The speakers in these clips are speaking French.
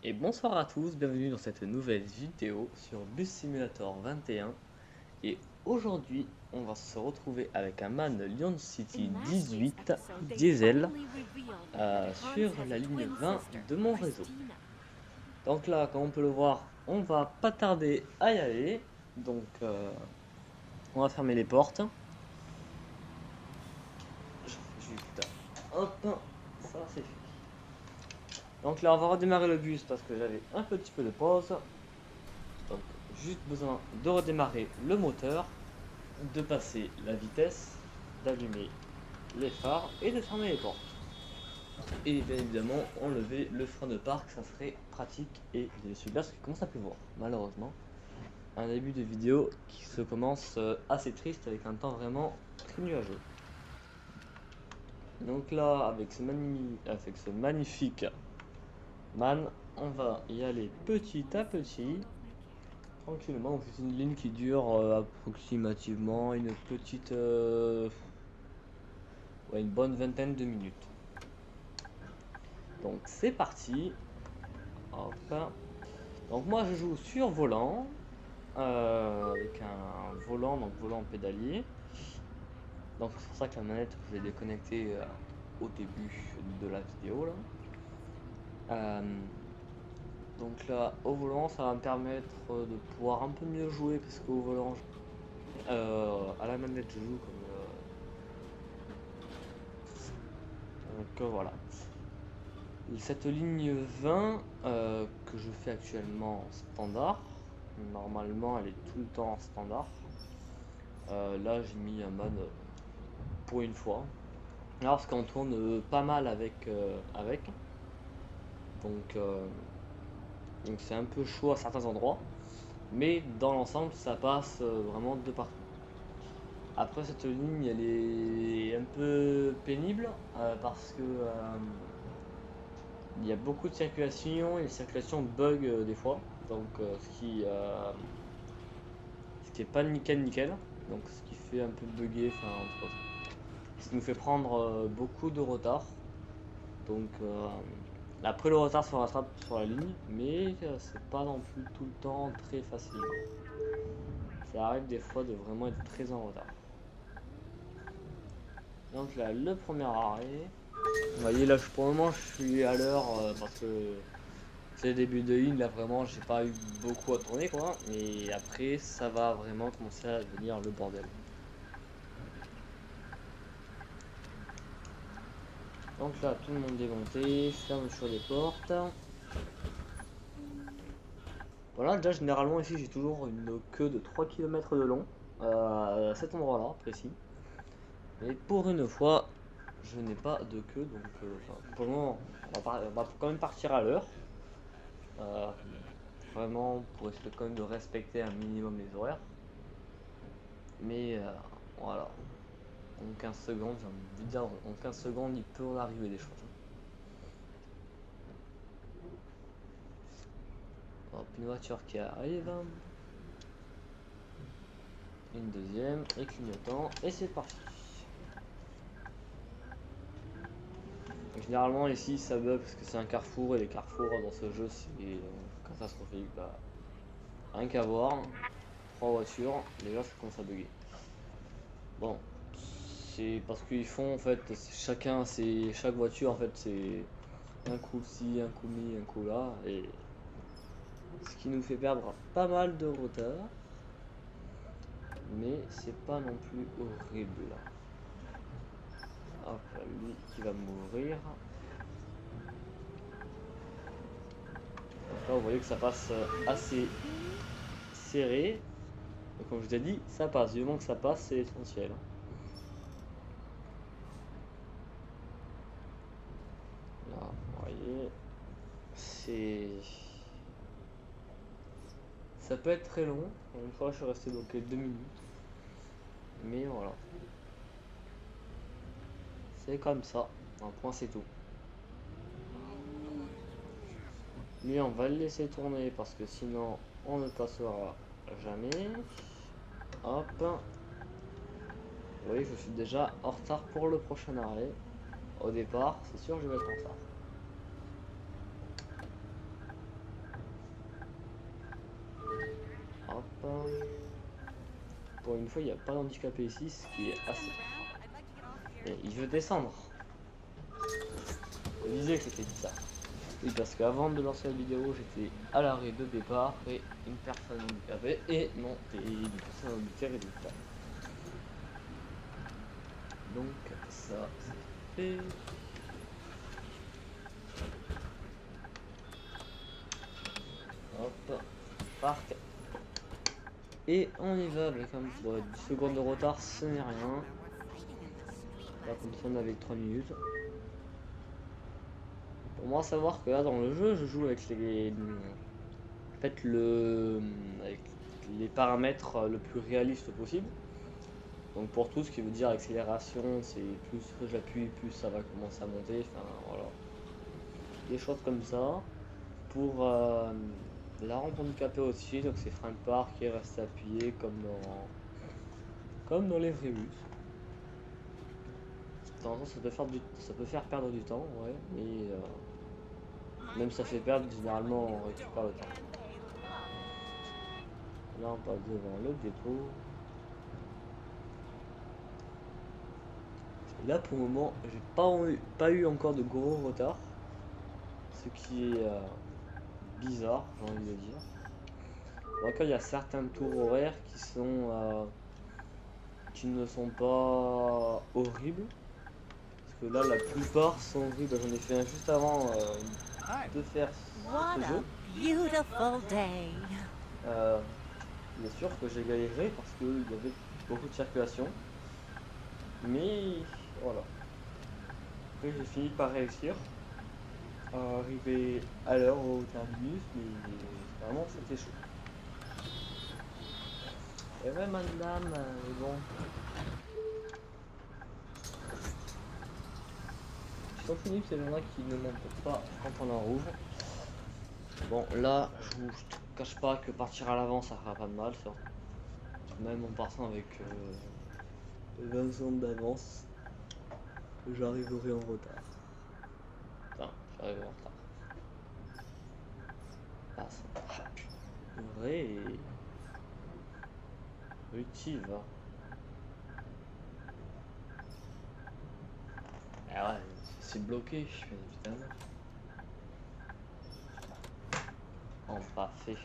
Et bonsoir à tous, bienvenue dans cette nouvelle vidéo sur Bus Simulator 21. Et aujourd'hui, on va se retrouver avec un MAN Lyon City 18 diesel sur la ligne 20 de mon réseau. Donc là, comme on peut le voir, on va pas tarder à y aller. Donc on va fermer les portes. Putain. Hop, ça c'est fait. Donc là, on va redémarrer le bus parce que j'avais un petit peu de pause. Donc juste besoin de redémarrer le moteur, de passer la vitesse, d'allumer les phares et de fermer les portes. Et bien évidemment enlever le frein de parc, ça serait pratique et je suis bien parce qu'il commence à pleuvoir malheureusement. Un début de vidéo qui se commence assez triste avec un temps vraiment très nuageux. Donc là avec ce magnifique MAN, on va y aller petit à petit. Tranquillement, donc c'est une ligne qui dure approximativement une petite, ouais, une bonne vingtaine de minutes. Donc c'est parti. Hop. Donc moi je joue sur volant, avec un volant, donc volant pédalier. Donc c'est pour ça que la manette je l'ai déconnectée au début de la vidéo là. Donc là au volant ça va me permettre de pouvoir un peu mieux jouer parce qu'au volant à la manette je joue comme donc voilà. Cette ligne 20 que je fais actuellement en standard, normalement elle est tout le temps en standard. Là j'ai mis un MAN pour une fois. Alors parce qu'on tourne pas mal avec. Donc c'est un peu chaud à certains endroits. Mais dans l'ensemble ça passe vraiment de partout. Après cette ligne elle est un peu pénible parce que il y a beaucoup de circulation et les circulations bug des fois. Donc ce qui est pas nickel nickel. Donc ce qui fait un peu bugger, enfin entre autres. Ce qui nous fait prendre beaucoup de retard. Donc après le retard se rattrape sur la ligne, mais c'est pas non plus tout le temps très facile. Ça arrive des fois de vraiment être très en retard. Donc là, le premier arrêt. Vous voyez là, pour le moment, je suis à l'heure parce que c'est le début de ligne. Là, vraiment, j'ai pas eu beaucoup à tourner quoi. Et après, ça va vraiment commencer à devenir le bordel. Donc là, tout le monde démonté, fermeture des portes. Voilà, déjà généralement ici j'ai toujours une queue de 3 km de long, à cet endroit-là précis. Mais pour une fois, je n'ai pas de queue, donc pour le moment, on va quand même partir à l'heure. Euh, Vraiment pour essayer quand même de respecter un minimum les horaires. Mais voilà, en 15 secondes, j'ai envie de dire, en 15 secondes, il peut en arriver des choses. Hop, une voiture qui arrive. Une deuxième, et clignotant, et c'est parti. Généralement ici ça bug parce que c'est un carrefour et les carrefours dans ce jeu c'est catastrophique. Bah, rien qu'à voir, 3 voitures, déjà ça commence à bugger. Bon, c'est parce qu'ils font en fait chaque voiture en fait c'est un coup ci, un coup mi, un coup là, et ce qui nous fait perdre pas mal de retard, mais c'est pas non plus horrible. Hop là, lui qui va mourir. Donc là vous voyez que ça passe assez serré. Donc, comme je vous ai dit, ça passe. Du moment que ça passe, c'est l'essentiel. Là, vous voyez, c'est. Ça peut être très long. Une fois, je suis resté bloqué 2 minutes. Mais voilà. C'est comme ça. Un point, c'est tout. Lui, on va le laisser tourner parce que sinon, on ne passera jamais. Hop. Vous voyez, je suis déjà en retard pour le prochain arrêt. Au départ, c'est sûr, je vais être en retard. Hop. Pour une fois, il n'y a pas d'handicapé ici, ce qui est assez. Et il veut descendre. Je disais que c'était bizarre. Oui, parce qu'avant de lancer la vidéo, j'étais à l'arrêt de départ et une personne handicapée et non, et une personne handicapée résultat. Donc ça, c'est fait. Hop, parc. Et on y va avec un 10 secondes de retard, ce n'est rien. Là, comme ça, on avait 3 minutes. Pour moi, savoir que là, dans le jeu, je joue avec en fait, avec les paramètres le plus réaliste possible. Donc pour tout ce qui veut dire accélération, c'est plus j'appuie, plus ça va commencer à monter. Enfin, voilà. Des choses comme ça. Pour la rampe handicapée aussi, donc c'est frein de parc qui reste appuyé comme dans les vrais bus. De temps en temps, ça peut faire perdre du temps, ouais, mais même ça fait perdre, généralement on récupère le temps. Là on passe devant le dépôt. Et là pour le moment, j'ai pas eu encore de gros retard. Ce qui est bizarre, j'ai envie de dire. Bon, après, il y a certains tours horaires qui ne sont pas horribles. Parce que là, la plupart sont horribles. J'en ai fait un juste avant de faire ce jeu. Bien sûr que j'ai galéré parce qu'il y avait beaucoup de circulation. Mais voilà. Après, j'ai fini par réussir à arriver à l'heure au terminus, mais vraiment c'était chaud. Et ouais, madame, mais bon. Ils sont finis ces gens-là qui ne montent pas quand on en rouvre. Bon, là, je vous cache pas que partir à l'avant, ça fera pas de mal, ça. Même en partant avec 20 secondes d'avance, j'arriverai en retard. Enfin, j'arriverai en retard. Ah, ça vrai et utile, va. Ah ouais, c'est bloqué, bien évidemment. En parfait.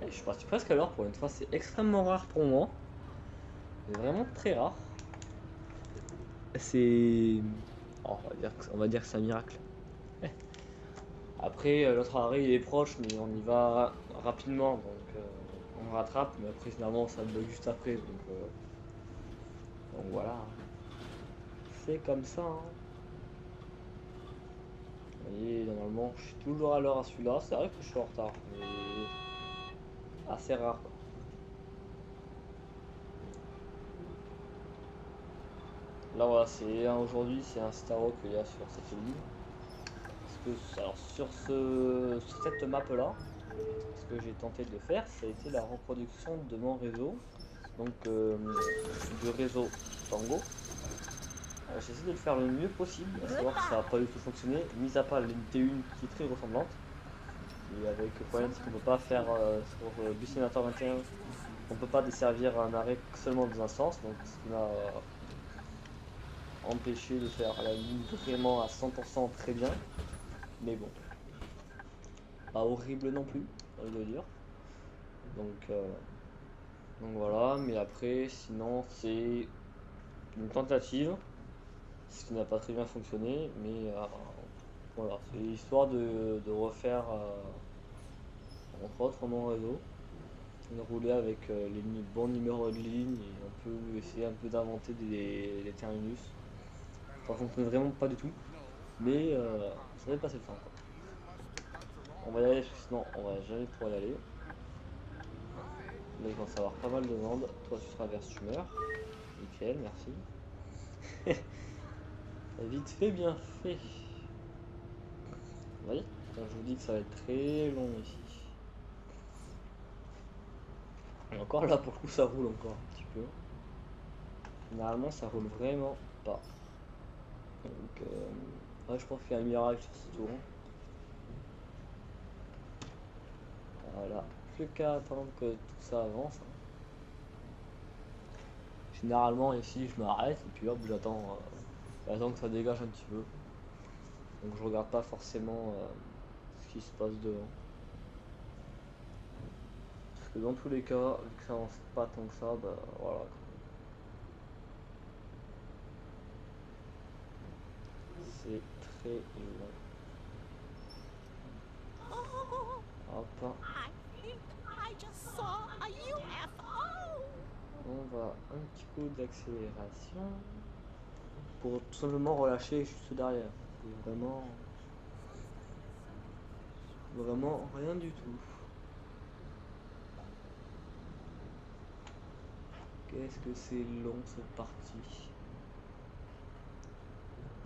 Je suis parti presque à l'heure pour une fois, c'est extrêmement rare pour moi. C'est vraiment très rare. C'est. Oh, on va dire que c'est un miracle. Après, notre arrêt il est proche, mais on y va rapidement, donc on rattrape. Mais après, finalement, ça bug juste après, donc voilà. C'est comme ça. Hein. Vous voyez, normalement, je suis toujours à l'heure à celui-là. C'est vrai que je suis en retard, mais assez rare. Quoi. Là, voilà, aujourd'hui, c'est un Starro qu'il y a sur cette ligne. Parce que, alors, sur cette map-là, ce que j'ai tenté de faire, ça a été la reproduction de mon réseau, donc du réseau Tango. J'ai essayé de le faire le mieux possible, à savoir que ça n'a pas du tout fonctionné, mis à part l'NT1 qui est très ressemblante. Et avec le problème, c'est qu'on ne peut pas faire sur Bus Sénateur 21, on ne peut pas desservir un arrêt seulement dans un sens, donc ce qui m'a empêché de faire la ligne vraiment à 100% très bien. Mais bon, pas horrible non plus, on va dire. Donc voilà, mais après, sinon c'est une tentative, ce qui n'a pas très bien fonctionné, mais voilà, c'est histoire de refaire entre autres mon réseau, de rouler avec les bons numéros de ligne et on peut essayer un peu d'inventer des terminus. Ça fonctionne vraiment pas du tout, mais ça va passer le temps. Quoi. On va y aller, parce que sinon on va jamais pouvoir y aller. Là, il va y avoir pas mal de monde. Toi, tu traverses, tu meurs. Nickel, merci. Vite fait, bien fait. Vous voyez, je vous dis que ça va être très long ici. Et encore là, pour le coup, ça roule encore un petit peu. Généralement, ça roule vraiment pas. Donc, ouais, je pense qu'il y a un miracle sur ce tour. Voilà, plus qu'à attendre que tout ça avance, hein. Généralement ici je m'arrête et puis hop j'attends que ça dégage un petit peu. Donc je regarde pas forcément ce qui se passe devant. Parce que dans tous les cas, vu que ça avance pas tant que ça, bah voilà. C'est très long. Hop. On va un petit coup d'accélération pour tout simplement relâcher juste derrière. C'est vraiment rien du tout. Qu'est-ce que c'est long cette partie.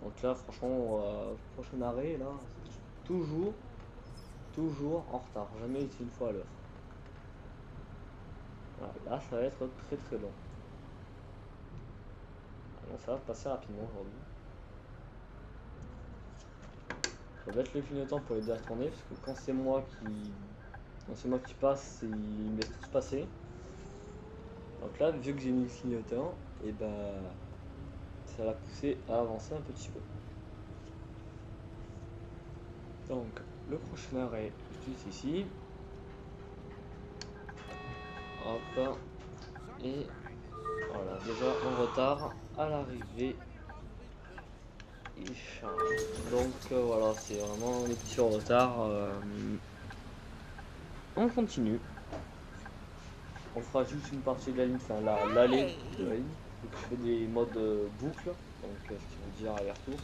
Donc là franchement prochain arrêt là, toujours en retard, jamais été une fois à l'heure. Voilà, là ça va être très très long. Alors, ça va passer rapidement aujourd'hui. Je vais mettre le clignotant pour aider à tourner parce que quand c'est moi qui passe, il me laisse tous passer. Donc là, vu que j'ai mis le clignotant, et ben ça va pousser à avancer un petit peu. Donc le prochain arrêt juste ici. Hop. Et voilà, déjà en retard à l'arrivée. Il charge. Donc voilà, c'est vraiment des petits retards. On continue. On fera juste une partie de la ligne, enfin l'allée de la ligne. Donc je fais des modes boucle, donc ce qui veut dire aller-retour.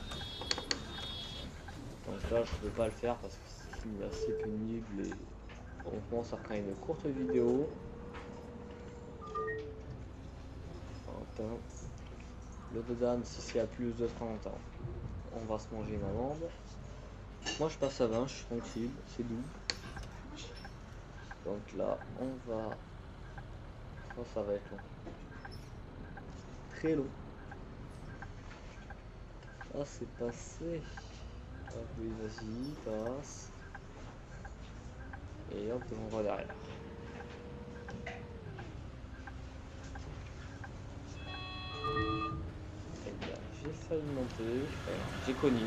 Donc là je ne peux pas le faire parce que c'est assez pénible et on commence à faire une courte vidéo. Enfin, le Dodan, si c'est à plus de 30 ans, on va se manger une amende. Moi je passe à 20, je suis tranquille, c'est doux. Donc là on va... Oh, ça va être long. Très long. Ah c'est passé. Ah oui vas-y, passe. Et hop, on va derrière. Et bien, j'ai failli monter, j'ai cogné.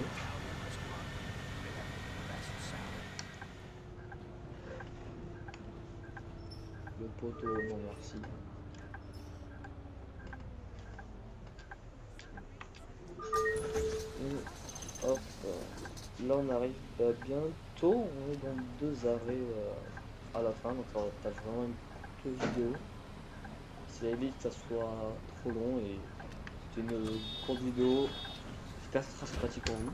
Le poteau, non merci. Et hop, là on arrive bientôt, on est dans 2 arrêts à la fin, donc ça va être vraiment une courte vidéo. C'est évite que ça soit trop long et c'est une courte vidéo, j'espère que ce sera sympathique pour vous.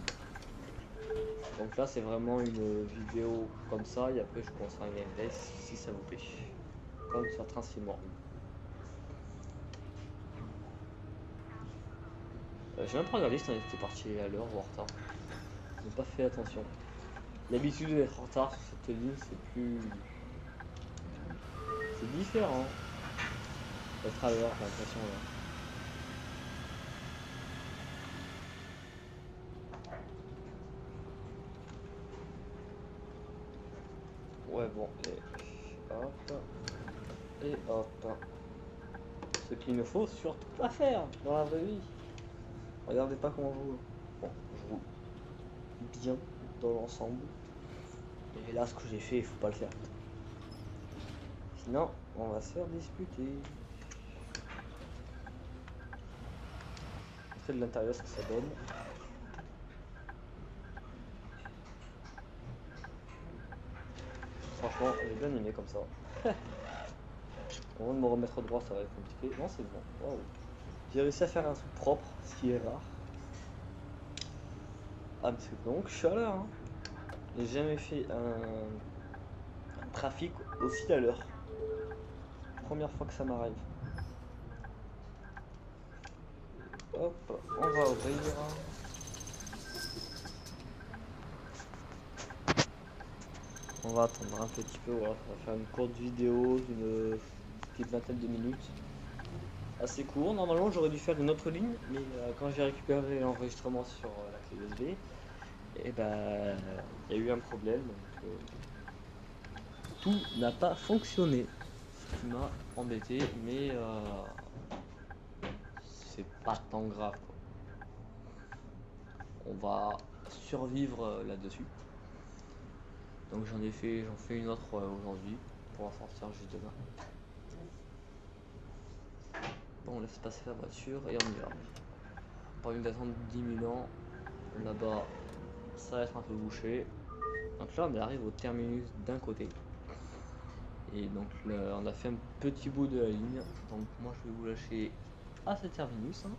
Donc là c'est vraiment une vidéo comme ça et après je commencerai un gameplay si ça vous plaît. Comme sur Transformers. J'ai même pas regardé si on était parti à l'heure ou en retard. J'ai pas fait attention. L'habitude d'être en retard sur cette ligne c'est plus... C'est différent d'être à l'heure, j'ai l'impression là. Ouais bon, et hop. Ce qu'il ne faut surtout pas faire dans la vraie vie. Regardez pas comment je roule. Bon, je roule bien dans l'ensemble. Et là ce que j'ai fait, il faut pas le faire. Sinon, on va se faire disputer. Montrer de l'intérieur ce que ça donne. Franchement, j'ai bien aimé comme ça. Au moment de me remettre droit, ça va être compliqué. Non, c'est bon. Wow. J'ai réussi à faire un truc propre, ce qui est rare. Ah, mais c'est donc je suis à l'heure. Hein. J'ai jamais fait un trafic aussi à l'heure. Première fois que ça m'arrive. Hop, on va ouvrir. On va attendre un petit peu, voilà. On va faire une courte vidéo d'une petite vingtaine de minutes. Assez court, normalement j'aurais dû faire une autre ligne, mais quand j'ai récupéré l'enregistrement sur la clé USB, et ben il y a eu un problème. Donc, tout n'a pas fonctionné. Ce qui m'a embêté, mais c'est pas tant grave, quoi. On va survivre là-dessus. Donc j'en fais une autre aujourd'hui pour en sortir juste demain. Bon, on laisse passer la voiture et on y va. Pas une d'attendre 10 000 ans. Là-bas, ça va être un peu bouché. Donc là, on arrive au terminus d'un côté. Et donc là, on a fait un petit bout de la ligne. Donc moi, je vais vous lâcher à ce terminus. Hein.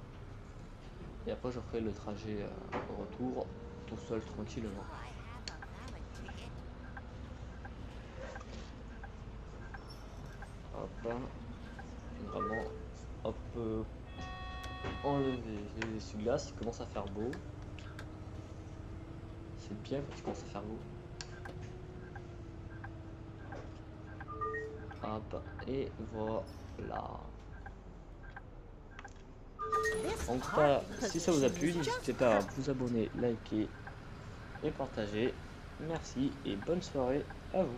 Et après, je ferai le trajet au retour tout seul, tranquillement. Hop, hein. Vraiment, hop, enlever les essuie-glaces. Il commence à faire beau. C'est bien quand il commence à faire beau. Hop, et voilà. Donc voilà, si ça vous a plu, n'hésitez pas à vous abonner, liker et partager. Merci et bonne soirée à vous.